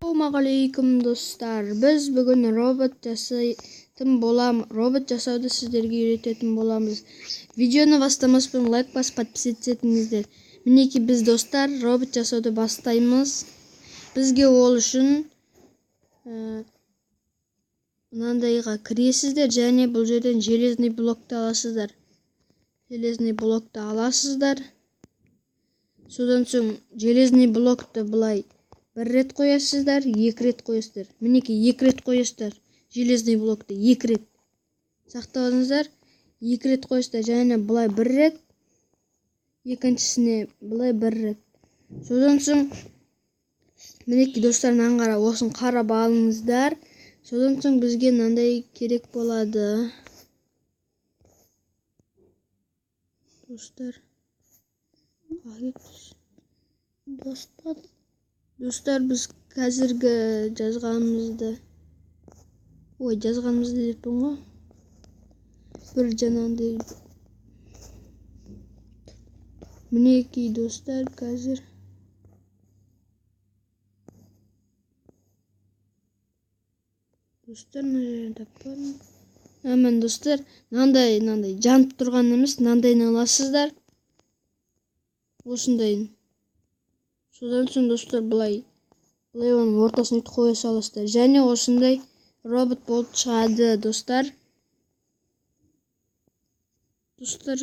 Ассалаумағалейкум достар. Біз бүгін робот жасауды сіздерге үйрететін боламыз. Видеоны бастамаспен лайк басып подписаться етіңіздер. Мінекей біз достар робот жасауды бастаймыз. Бізге ол үшін мынандайға кіресіздер және бұл жерден железный блокты аласыздар. Содан соң железный блокты былай бір рет қоясыздар, екі рет қоясыздар. Мінекей екі рет қоясыздар. Железный блокты екі рет сақтаңыздар. Екі рет қоясыздар және былай бір рет, екіншісіне былай бір рет. Содан соң мінекей достар, мынаны қара, осын қарап алыңыздар. Содан соң бізге мынандай керек болады. Достар, біз қазіргі жазғанымызды деппін ғой. Бір жанандай. Мінекей достар, қазір достар, мынандай жанып тұрған емес, мынандайын аласыздар. Осындайын. Содан соң достар, былай оның ортасын үйтіп қоя саласыздар. Және осындай робот болып шығады достар. Достар,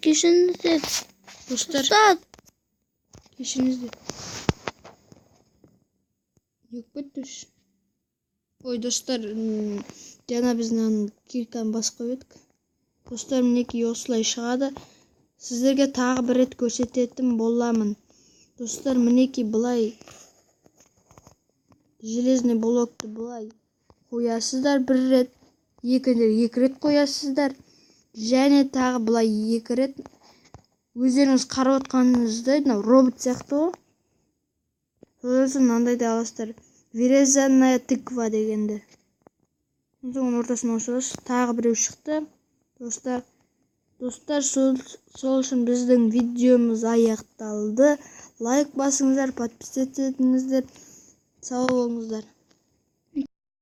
кешіріңіздер. Кешіріңіздер. Ой, достар, жаңа біздің кирканы басып қойып едік. Достар, мінекей осылай шығады. Сіздерге тағы бір рет көрсететін боламын. Достар, мінекей былай железный блокты былай қоясыздар бір рет, екі рет қоясыздар. Және тағы былай екі рет. Өздеріңіз қарап отқаныңыздай, робот сияқты ғой. Содан соң мынандайды аласыздар. Вырезанная тыква дегенді. Соның ортасына қосасыз. Тағы біреу шықты. Достар, сол үшін біздің видеомыз аяқталды. Лайк басыңыздар, подписаться етіңіздер. Сау болыңыздар.